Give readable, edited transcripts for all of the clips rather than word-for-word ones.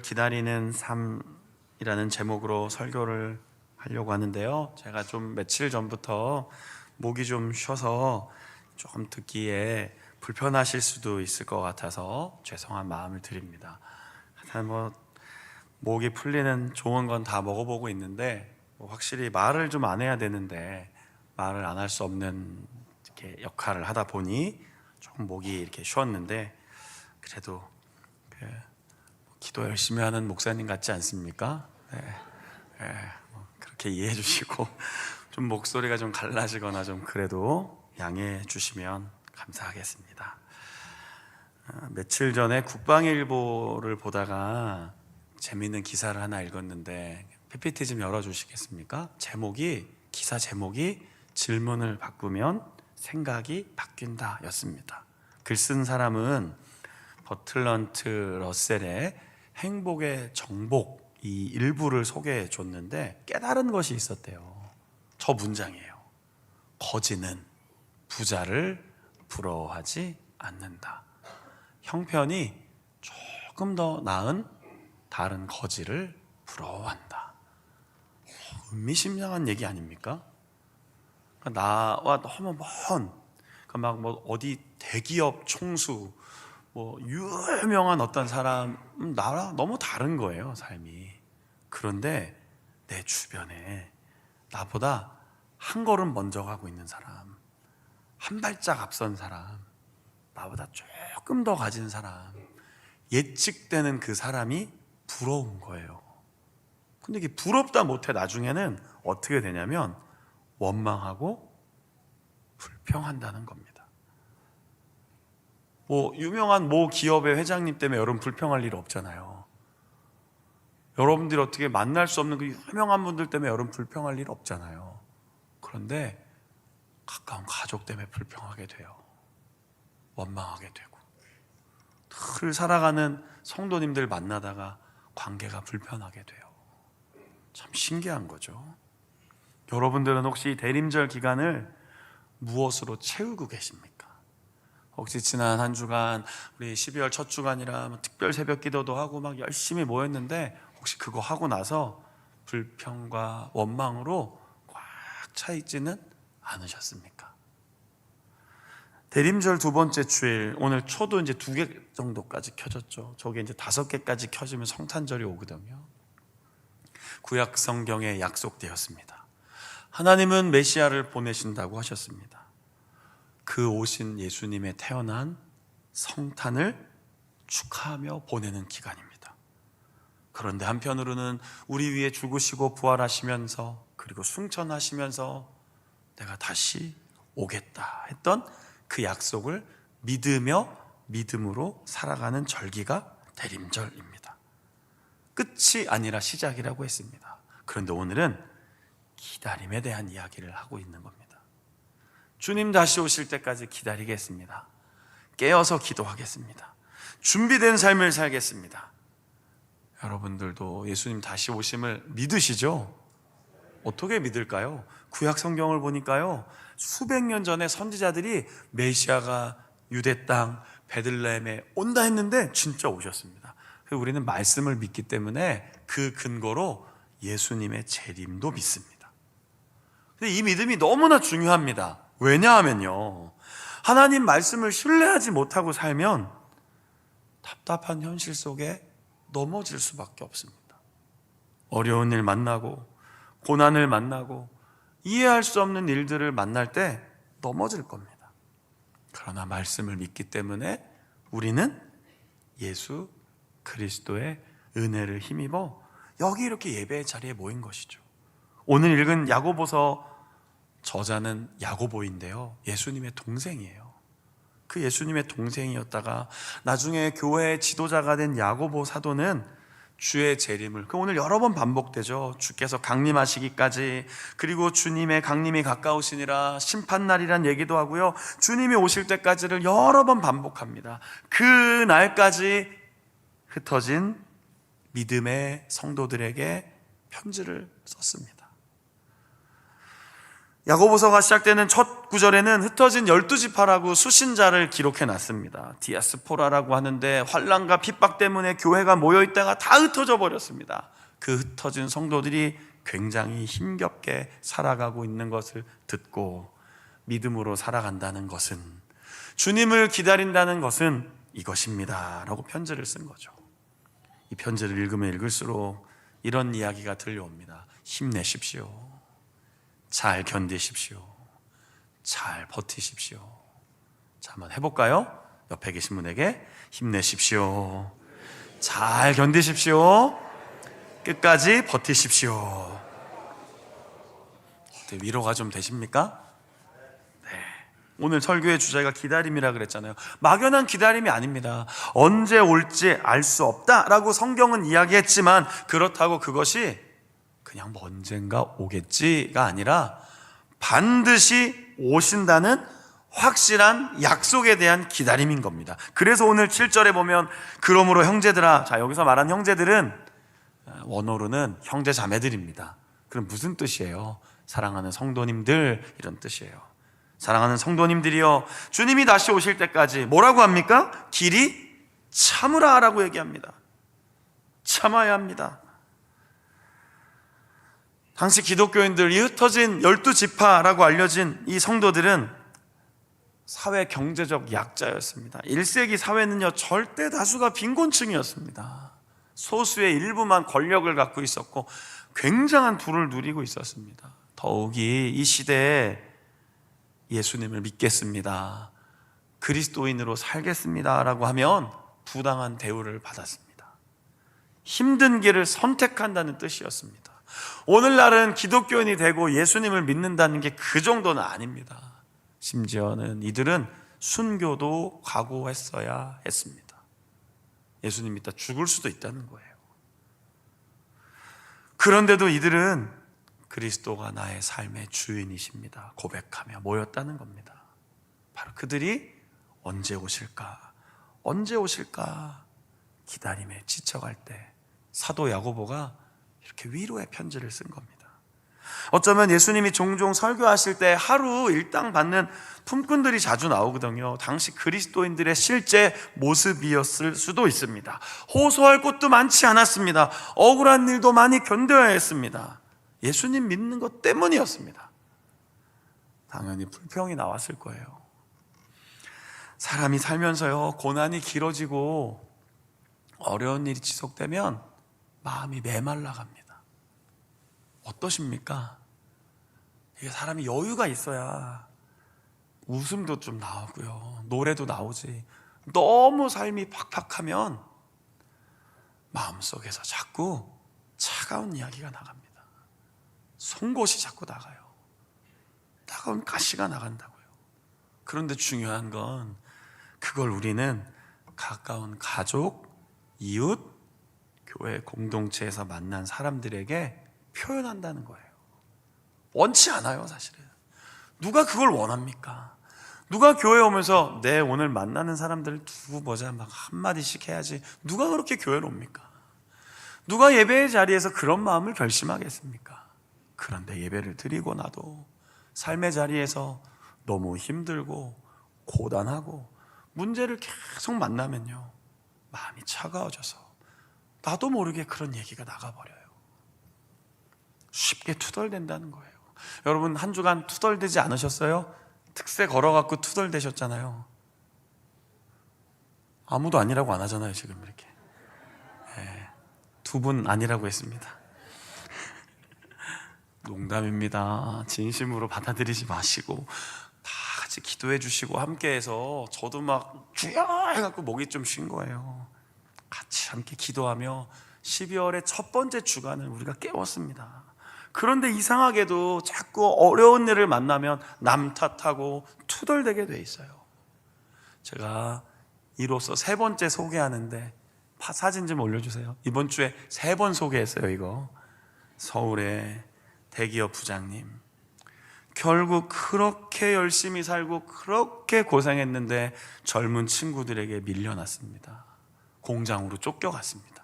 기다리는 삶이라는 제목으로 설교를 하려고 하는데요. 제가 좀 며칠 전부터 목이 좀 쉬어서 조금 듣기에 불편하실 수도 있을 것 같아서 죄송한 마음을 드립니다. 하여튼 목이 풀리는 좋은 건 다 먹어보고 있는데 확실히 말을 좀 안 해야 되는데 말을 안 할 수 없는 이렇게 역할을 하다 보니 조금 목이 이렇게 쉬었는데 그래도 기도 열심히 하는 목사님 같지 않습니까? 그렇게 이해해 주시고 좀 목소리가 좀 갈라지거나 좀 그래도 양해해 주시면 감사하겠습니다. 며칠 전에 국방일보를 보다가 재미있는 기사를 하나 읽었는데 PPT 좀 열어주시겠습니까? 기사 제목이 질문을 바꾸면 생각이 바뀐다 였습니다. 글 쓴 사람은 버틀런트 러셀의 행복의 정복 이 일부를 소개해 줬는데 깨달은 것이 있었대요. 저 문장이에요. 거지는 부자를 부러워하지 않는다. 형편이 조금 더 나은 다른 거지를 부러워한다. 의미심장한 얘기 아닙니까? 나와 너무 먼 어디 대기업 총수 유명한 어떤 사람 나랑 너무 다른 거예요, 삶이. 그런데 내 주변에 나보다 한 걸음 먼저 가고 있는 사람, 한 발짝 앞선 사람, 나보다 조금 더 가진 사람, 예측되는 그 사람이 부러운 거예요. 근데 이게 부럽다 못해 나중에는 어떻게 되냐면 원망하고 불평한다는 겁니다. 유명한 기업의 회장님 때문에 여러분 불평할 일 없잖아요. 여러분들이 어떻게 만날 수 없는 그 유명한 분들 때문에 여러분 불평할 일 없잖아요. 그런데 가까운 가족 때문에 불평하게 돼요. 원망하게 되고 늘 살아가는 성도님들 만나다가 관계가 불편하게 돼요. 참 신기한 거죠. 여러분들은 혹시 대림절 기간을 무엇으로 채우고 계십니까? 혹시 지난 한 주간 우리 12월 첫 주간이라 특별 새벽 기도도 하고 열심히 모였는데 혹시 그거 하고 나서 불평과 원망으로 꽉 차 있지는 않으셨습니까? 대림절 두 번째 주일, 오늘 초도 이제 2개 정도까지 켜졌죠. 저게 이제 5개까지 켜지면 성탄절이 오거든요. 구약 성경에 약속되었습니다. 하나님은 메시아를 보내신다고 하셨습니다. 그 오신 예수님의 태어난 성탄을 축하하며 보내는 기간입니다. 그런데 한편으로는 우리 위해 죽으시고 부활하시면서 그리고 승천하시면서 내가 다시 오겠다 했던 그 약속을 믿음으로 살아가는 절기가 대림절입니다. 끝이 아니라 시작이라고 했습니다. 그런데 오늘은 기다림에 대한 이야기를 하고 있는 겁니다. 주님 다시 오실 때까지 기다리겠습니다. 깨어서 기도하겠습니다. 준비된 삶을 살겠습니다. 여러분들도 예수님 다시 오심을 믿으시죠? 어떻게 믿을까요? 구약 성경을 보니까요, 수백 년 전에 선지자들이 메시아가 유대 땅 베들레헴에 온다 했는데 진짜 오셨습니다. 우리는 말씀을 믿기 때문에 그 근거로 예수님의 재림도 믿습니다. 근데 이 믿음이 너무나 중요합니다. 왜냐하면요, 하나님 말씀을 신뢰하지 못하고 살면 답답한 현실 속에 넘어질 수밖에 없습니다. 어려운 일 만나고 고난을 만나고 이해할 수 없는 일들을 만날 때 넘어질 겁니다. 그러나 말씀을 믿기 때문에 우리는 예수 그리스도의 은혜를 힘입어 여기 이렇게 예배의 자리에 모인 것이죠. 오늘 읽은 야고보서 저자는 야고보인데요, 예수님의 동생이에요. 그 예수님의 동생이었다가 나중에 교회의 지도자가 된 야고보 사도는 주의 재림을, 오늘 여러 번 반복되죠. 주께서 강림하시기까지, 그리고 주님의 강림이 가까우시니라, 심판날이란 얘기도 하고요, 주님이 오실 때까지를 여러 번 반복합니다. 그 날까지 흩어진 믿음의 성도들에게 편지를 썼습니다. 야고보서가 시작되는 첫 구절에는 흩어진 12지파라고 수신자를 기록해 놨습니다. 디아스포라라고 하는데 환난과 핍박 때문에 교회가 모여있다가 다 흩어져 버렸습니다. 그 흩어진 성도들이 굉장히 힘겹게 살아가고 있는 것을 듣고 믿음으로 살아간다는 것은, 주님을 기다린다는 것은 이것입니다 라고 편지를 쓴 거죠. 이 편지를 읽으면 읽을수록 이런 이야기가 들려옵니다. 힘내십시오. 잘 견디십시오. 잘 버티십시오. 자, 한번 해볼까요? 옆에 계신 분에게 힘내십시오. 잘 견디십시오. 끝까지 버티십시오. 위로가 좀 되십니까? 네. 오늘 설교의 주제가 기다림이라 그랬잖아요. 막연한 기다림이 아닙니다. 언제 올지 알 수 없다라고 성경은 이야기했지만, 그렇다고 그것이 그냥 뭐 언젠가 오겠지가 아니라 반드시 오신다는 확실한 약속에 대한 기다림인 겁니다. 그래서 오늘 7절에 보면 그러므로 형제들아, 자, 여기서 말한 형제들은 원어로는 형제 자매들입니다. 그럼 무슨 뜻이에요? 사랑하는 성도님들, 이런 뜻이에요. 사랑하는 성도님들이여, 주님이 다시 오실 때까지 뭐라고 합니까? 길이 참으라 라고 얘기합니다. 참아야 합니다. 당시 기독교인들, 이 흩어진 12지파라고 알려진 이 성도들은 사회 경제적 약자였습니다. 1세기 사회는요, 절대 다수가 빈곤층이었습니다. 소수의 일부만 권력을 갖고 있었고 굉장한 부를 누리고 있었습니다. 더욱이 이 시대에 예수님을 믿겠습니다, 그리스도인으로 살겠습니다 라고 하면 부당한 대우를 받았습니다. 힘든 길을 선택한다는 뜻이었습니다. 오늘날은 기독교인이 되고 예수님을 믿는다는 게 그 정도는 아닙니다. 심지어는 이들은 순교도 각오했어야 했습니다. 예수님 믿다 죽을 수도 있다는 거예요. 그런데도 이들은 그리스도가 나의 삶의 주인이십니다 고백하며 모였다는 겁니다. 바로 그들이 언제 오실까, 언제 오실까 기다림에 지쳐갈 때 사도 야고보가 이렇게 위로의 편지를 쓴 겁니다. 어쩌면 예수님이 종종 설교하실 때 하루 일당 받는 품꾼들이 자주 나오거든요. 당시 그리스도인들의 실제 모습이었을 수도 있습니다. 호소할 곳도 많지 않았습니다. 억울한 일도 많이 견뎌야 했습니다. 예수님 믿는 것 때문이었습니다. 당연히 불평이 나왔을 거예요. 사람이 살면서요, 고난이 길어지고 어려운 일이 지속되면 마음이 메말라 갑니다. 어떠십니까? 이게 사람이 여유가 있어야 웃음도 좀 나오고요, 노래도 나오지, 너무 삶이 팍팍하면 마음속에서 자꾸 차가운 이야기가 나갑니다. 송곳이 자꾸 나가요. 따가운 가시가 나간다고요. 그런데 중요한 건 그걸 우리는 가까운 가족, 이웃, 교회 공동체에서 만난 사람들에게 표현한다는 거예요. 원치 않아요, 사실은. 누가 그걸 원합니까? 누가 교회 오면서 내 오늘 만나는 사람들을 두고 보자 막 한마디씩 해야지, 누가 그렇게 교회를 옵니까? 누가 예배의 자리에서 그런 마음을 결심하겠습니까? 그런데 예배를 드리고 나도 삶의 자리에서 너무 힘들고 고단하고 문제를 계속 만나면요, 마음이 차가워져서 나도 모르게 그런 얘기가 나가버려요. 쉽게 투덜댄다는 거예요. 여러분, 한 주간 투덜대지 않으셨어요? 특세 걸어갖고 투덜대셨잖아요. 아무도 아니라고 안 하잖아요, 지금 이렇게. 네, 두 분 아니라고 했습니다. 농담입니다. 진심으로 받아들이지 마시고 다 같이 기도해 주시고 함께해서 저도 막 주여 해갖고 목이 좀 쉰 거예요. 같이 함께 기도하며 12월의 첫 번째 주간을 우리가 깨웠습니다. 그런데 이상하게도 자꾸 어려운 일을 만나면 남 탓하고 투덜대게 돼 있어요. 제가 이로써 세 번째 소개하는데 사진 좀 올려주세요. 이번 주에 3번 소개했어요. 이거 서울의 대기업 부장님, 결국 그렇게 열심히 살고 그렇게 고생했는데 젊은 친구들에게 밀려났습니다. 공장으로 쫓겨갔습니다.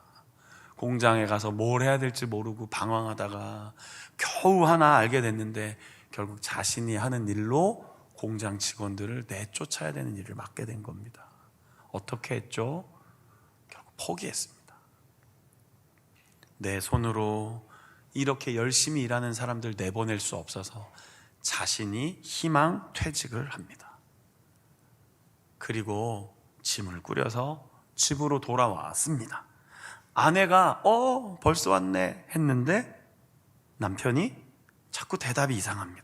공장에 가서 뭘 해야 될지 모르고 방황하다가 겨우 하나 알게 됐는데 결국 자신이 하는 일로 공장 직원들을 내쫓아야 되는 일을 맡게 된 겁니다. 어떻게 했죠? 결국 포기했습니다. 내 손으로 이렇게 열심히 일하는 사람들 내보낼 수 없어서 자신이 희망 퇴직을 합니다. 그리고 짐을 꾸려서 집으로 돌아왔습니다. 아내가 벌써 왔네 했는데 남편이 자꾸 대답이 이상합니다.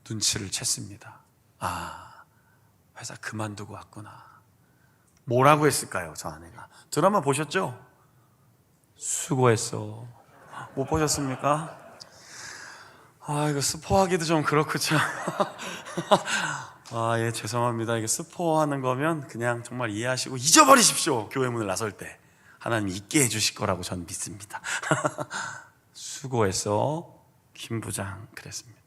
눈치를 챘습니다. 회사 그만두고 왔구나. 뭐라고 했을까요? 저 아내가. 드라마 보셨죠? 수고했어. 못 보셨습니까? 이거 스포하기도 좀 그렇고 참. 예, 죄송합니다. 이게 스포하는 거면 그냥 정말 이해하시고 잊어버리십시오. 교회 문을 나설 때 하나님이 잊게 해주실 거라고 저는 믿습니다. 수고했어, 김 부장. 그랬습니다.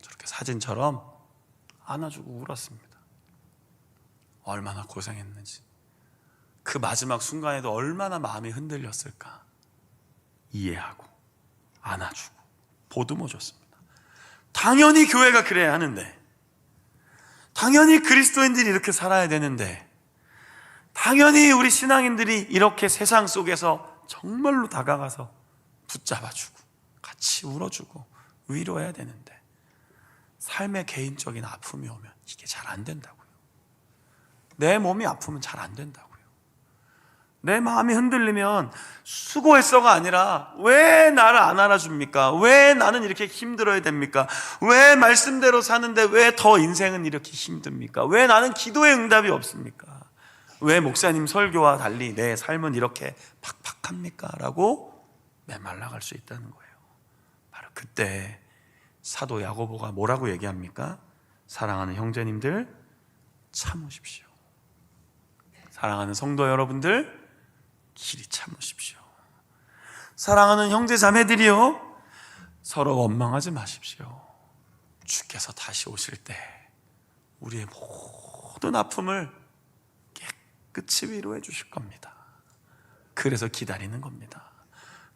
저렇게 사진처럼 안아주고 울었습니다. 얼마나 고생했는지. 그 마지막 순간에도 얼마나 마음이 흔들렸을까. 이해하고 안아주고 보듬어 줬습니다. 당연히 교회가 그래야 하는데, 당연히 그리스도인들이 이렇게 살아야 되는데, 당연히 우리 신앙인들이 이렇게 세상 속에서 정말로 다가가서 붙잡아주고 같이 울어주고 위로해야 되는데, 삶의 개인적인 아픔이 오면 이게 잘 안 된다고요. 내 몸이 아프면 잘 안 된다고요. 내 마음이 흔들리면 수고했어가 아니라 왜 나를 안 알아줍니까? 왜 나는 이렇게 힘들어야 됩니까? 왜 말씀대로 사는데 왜 더 인생은 이렇게 힘듭니까? 왜 나는 기도의 응답이 없습니까? 왜 목사님 설교와 달리 내 삶은 이렇게 팍팍합니까? 라고 메말라갈 수 있다는 거예요. 바로 그때 사도 야고보가 뭐라고 얘기합니까? 사랑하는 형제님들, 참으십시오. 사랑하는 성도 여러분들, 길이 참으십시오. 사랑하는 형제 자매들이요, 서로 원망하지 마십시오. 주께서 다시 오실 때 우리의 모든 아픔을 깨끗이 위로해 주실 겁니다. 그래서 기다리는 겁니다.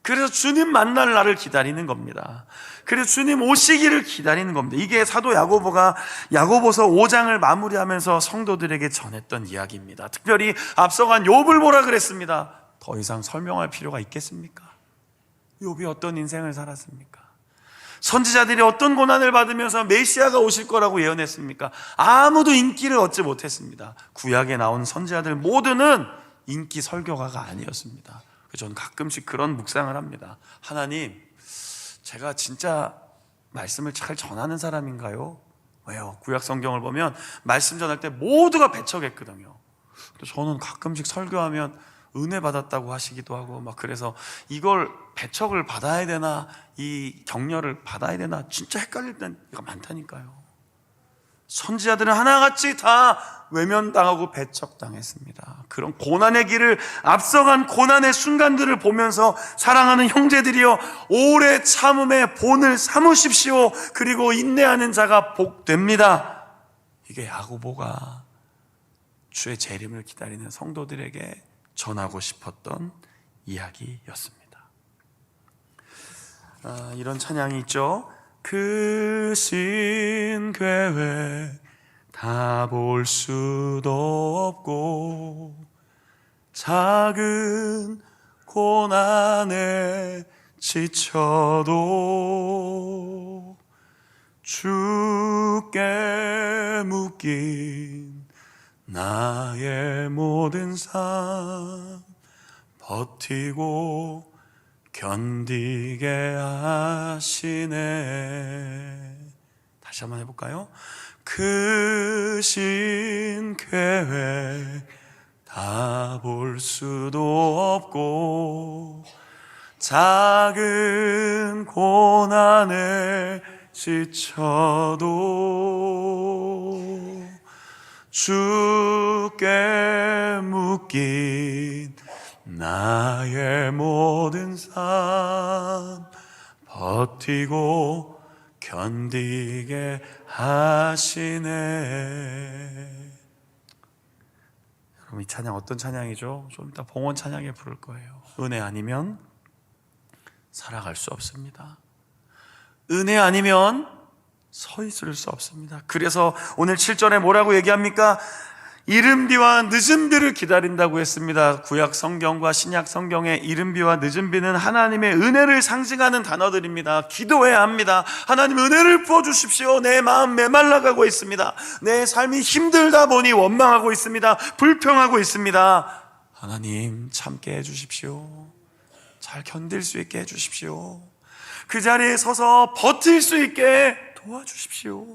그래서 주님 만날 날을 기다리는 겁니다. 그래서 주님 오시기를 기다리는 겁니다. 이게 사도 야고보가 야고보서 5장을 마무리하면서 성도들에게 전했던 이야기입니다. 특별히 앞서간 욥을 뭐라 그랬습니다. 더 이상 설명할 필요가 있겠습니까? 욥이 어떤 인생을 살았습니까? 선지자들이 어떤 고난을 받으면서 메시아가 오실 거라고 예언했습니까? 아무도 인기를 얻지 못했습니다. 구약에 나온 선지자들 모두는 인기 설교가가 아니었습니다. 저는 가끔씩 그런 묵상을 합니다. 하나님, 제가 진짜 말씀을 잘 전하는 사람인가요? 왜요? 구약 성경을 보면 말씀 전할 때 모두가 배척했거든요. 저는 가끔씩 설교하면 은혜 받았다고 하시기도 하고 그래서 이걸 배척을 받아야 되나, 이 격려를 받아야 되나 진짜 헷갈릴 때가 많다니까요. 선지자들은 하나같이 다 외면당하고 배척당했습니다. 그런 고난의 길을, 앞서간 고난의 순간들을 보면서 사랑하는 형제들이여, 오래 참음의 본을 삼으십시오. 그리고 인내하는 자가 복됩니다. 이게 야고보가 주의 재림을 기다리는 성도들에게 전하고 싶었던 이야기였습니다. 이런 찬양이 있죠. 그 신계획 다 볼 수도 없고 작은 고난에 지쳐도 주께 묶인 나의 모든 삶 버티고 견디게 하시네. 다시 한번 해볼까요? 그 신 계획 다 볼 수도 없고 작은 고난에 지쳐도 주께 묶인 나의 모든 삶 버티고 견디게 하시네. 그럼 이 찬양 어떤 찬양이죠? 좀 이따 봉헌 찬양에 부를 거예요. 은혜 아니면 살아갈 수 없습니다. 은혜 아니면 서 있을 수 없습니다. 그래서 오늘 7절에 뭐라고 얘기합니까? 이른 비와 늦은 비를 기다린다고 했습니다. 구약 성경과 신약 성경의 이른 비와 늦은 비는 하나님의 은혜를 상징하는 단어들입니다. 기도해야 합니다. 하나님 은혜를 부어주십시오. 내 마음 메말라가고 있습니다. 내 삶이 힘들다 보니 원망하고 있습니다. 불평하고 있습니다. 하나님 참게 해주십시오. 잘 견딜 수 있게 해주십시오. 그 자리에 서서 버틸 수 있게 도와주십시오.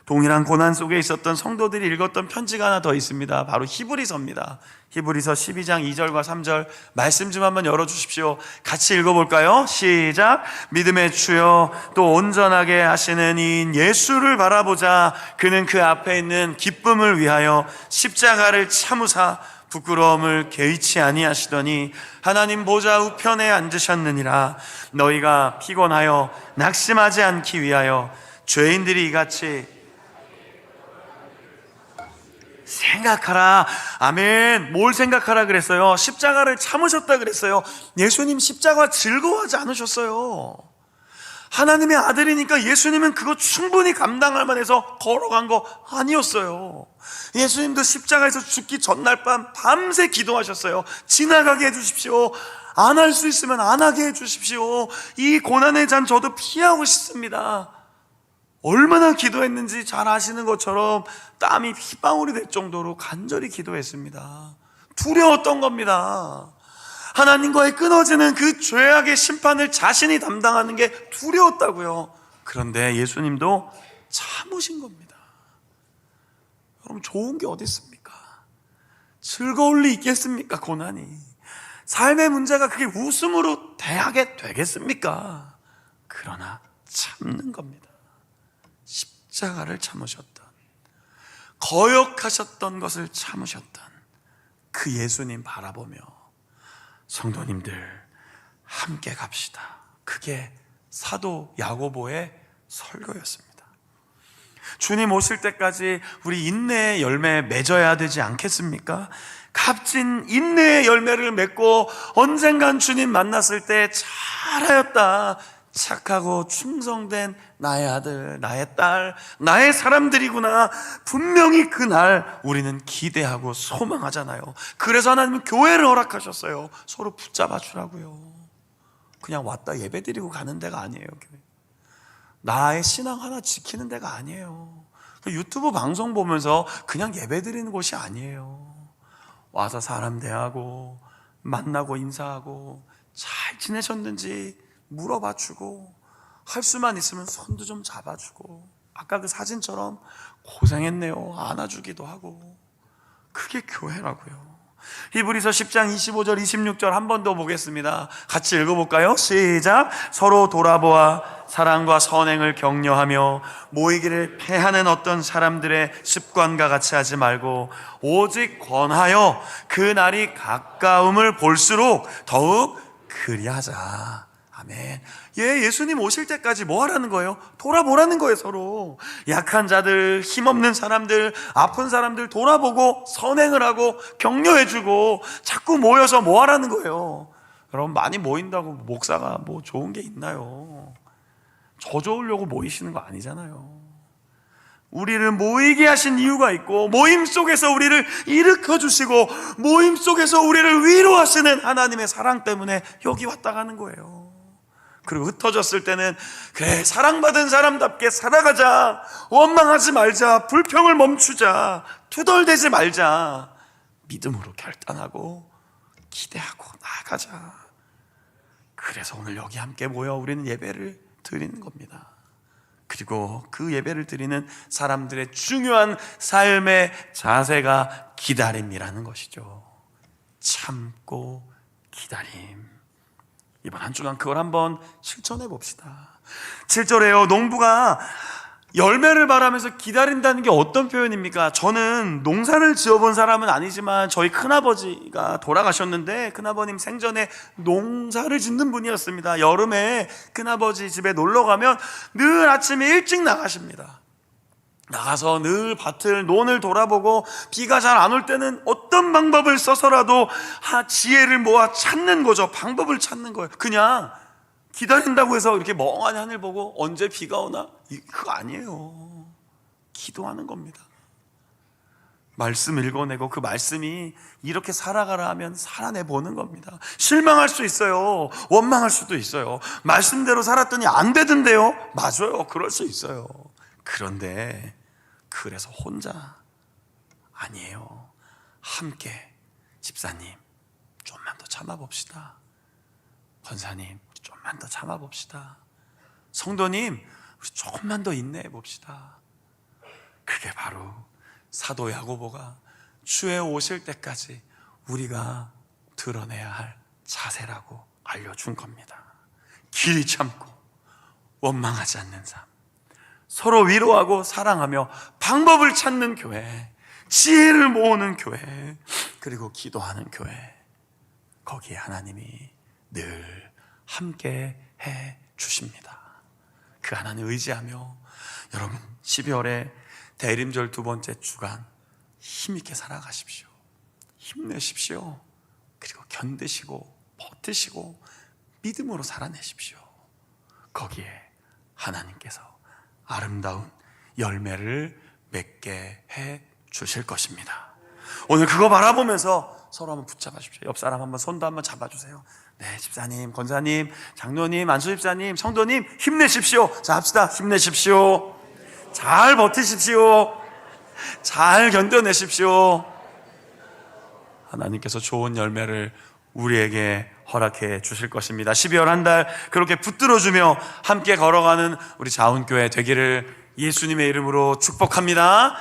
동일한 고난 속에 있었던 성도들이 읽었던 편지가 하나 더 있습니다. 바로 히브리서입니다. 히브리서 12장 2절과 3절 말씀 좀 한번 열어주십시오. 같이 읽어볼까요? 시작. 믿음의 주여 또 온전하게 하시는 이인 예수를 바라보자. 그는 그 앞에 있는 기쁨을 위하여 십자가를 참으사 부끄러움을 개의치 아니하시더니 하나님 보좌 우편에 앉으셨느니라. 너희가 피곤하여 낙심하지 않기 위하여 죄인들이 이같이 생각하라. 아멘. 뭘 생각하라 그랬어요? 십자가를 참으셨다 그랬어요. 예수님 십자가 즐거워하지 않으셨어요. 하나님의 아들이니까 예수님은 그거 충분히 감당할 만해서 걸어간 거 아니었어요. 예수님도 십자가에서 죽기 전날 밤새 기도하셨어요. 지나가게 해주십시오. 안 할 수 있으면 안 하게 해주십시오. 이 고난의 잔 저도 피하고 싶습니다. 얼마나 기도했는지 잘 아시는 것처럼 땀이 핏방울이 될 정도로 간절히 기도했습니다. 두려웠던 겁니다. 하나님과의 끊어지는 그 죄악의 심판을 자신이 담당하는 게 두려웠다고요. 그런데 예수님도 참으신 겁니다. 여러분, 좋은 게 어디 있습니까? 즐거울 리 있겠습니까? 고난이. 삶의 문제가 그게 웃음으로 대하게 되겠습니까? 그러나 참는 겁니다. 십자가를 참으셨던, 거역하셨던 것을 참으셨던 그 예수님 바라보며 성도님들 함께 갑시다. 그게 사도 야고보의 설교였습니다. 주님 오실 때까지 우리 인내의 열매 맺어야 되지 않겠습니까? 값진 인내의 열매를 맺고 언젠간 주님 만났을 때 잘하였다, 착하고 충성된 나의 아들, 나의 딸, 나의 사람들이구나, 분명히 그날 우리는 기대하고 소망하잖아요. 그래서 하나님은 교회를 허락하셨어요. 서로 붙잡아 주라고요. 그냥 왔다 예배드리고 가는 데가 아니에요. 교회. 나의 신앙 하나 지키는 데가 아니에요. 유튜브 방송 보면서 그냥 예배드리는 곳이 아니에요. 와서 사람 대하고 만나고 인사하고 잘 지내셨는지 물어봐주고, 할 수만 있으면 손도 좀 잡아주고, 아까 그 사진처럼 고생했네요 안아주기도 하고, 그게 교회라고요. 히브리서 10장 25절 26절 한 번 더 보겠습니다. 같이 읽어볼까요? 시작. 서로 돌아보아 사랑과 선행을 격려하며 모이기를 패하는 어떤 사람들의 습관과 같이 하지 말고 오직 권하여 그 날이 가까움을 볼수록 더욱 그리하자. 아멘. 예수님 오실 때까지 뭐 하라는 거예요? 돌아보라는 거예요. 서로 약한 자들, 힘없는 사람들, 아픈 사람들 돌아보고 선행을 하고 격려해주고, 자꾸 모여서 뭐 하라는 거예요? 여러분, 많이 모인다고 목사가 뭐 좋은 게 있나요? 저 좋으려고 모이시는 거 아니잖아요. 우리를 모이게 하신 이유가 있고, 모임 속에서 우리를 일으켜 주시고, 모임 속에서 우리를 위로하시는 하나님의 사랑 때문에 여기 왔다 가는 거예요. 그리고 흩어졌을 때는 그래, 사랑받은 사람답게 살아가자, 원망하지 말자, 불평을 멈추자, 투덜대지 말자, 믿음으로 결단하고 기대하고 나아가자. 그래서 오늘 여기 함께 모여 우리는 예배를 드리는 겁니다. 그리고 그 예배를 드리는 사람들의 중요한 삶의 자세가 기다림이라는 것이죠. 참고 기다림. 이번 한 주간 그걸 한번 실천해 봅시다. 7절에요. 농부가 열매를 바라면서 기다린다는 게 어떤 표현입니까? 저는 농사를 지어본 사람은 아니지만 저희 큰아버지가 돌아가셨는데, 큰아버님 생전에 농사를 짓는 분이었습니다. 여름에 큰아버지 집에 놀러 가면 늘 아침에 일찍 나가십니다. 나가서 늘 밭을, 논을 돌아보고, 비가 잘 안 올 때는 어떤 방법을 써서라도 지혜를 모아 찾는 거죠. 방법을 찾는 거예요. 그냥 기다린다고 해서 이렇게 멍하니 하늘 보고 언제 비가 오나? 그거 아니에요. 기도하는 겁니다. 말씀 읽어내고 그 말씀이 이렇게 살아가라 하면 살아내보는 겁니다. 실망할 수 있어요. 원망할 수도 있어요. 말씀대로 살았더니 안 되던데요? 맞아요. 그럴 수 있어요. 그런데 그래서 혼자 아니에요. 함께 집사님 좀만 더 참아봅시다. 권사님 좀만 더 참아봅시다. 성도님 우리 조금만 더 인내해봅시다. 그게 바로 사도 야고보가 주에 오실 때까지 우리가 드러내야 할 자세라고 알려준 겁니다. 길이 참고 원망하지 않는 삶, 서로 위로하고 사랑하며 방법을 찾는 교회, 지혜를 모으는 교회, 그리고 기도하는 교회, 거기에 하나님이 늘 함께 해 주십니다. 그 하나님 의지하며 여러분 12월에 대림절 두 번째 주간 힘있게 살아가십시오. 힘내십시오. 그리고 견디시고 버티시고 믿음으로 살아내십시오. 거기에 하나님께서 아름다운 열매를 맺게 해 주실 것입니다. 오늘 그거 바라보면서 서로 한번 붙잡아주십시오. 옆 사람 한번 손도 한번 잡아주세요. 네, 집사님, 권사님, 장로님, 안수집사님, 성도님 힘내십시오. 자, 합시다. 힘내십시오. 잘 버티십시오. 잘 견뎌내십시오. 하나님께서 좋은 열매를 우리에게 허락해 주실 것입니다. 12월 한 달 그렇게 붙들어주며 함께 걸어가는 우리 자운교회 되기를 예수님의 이름으로 축복합니다.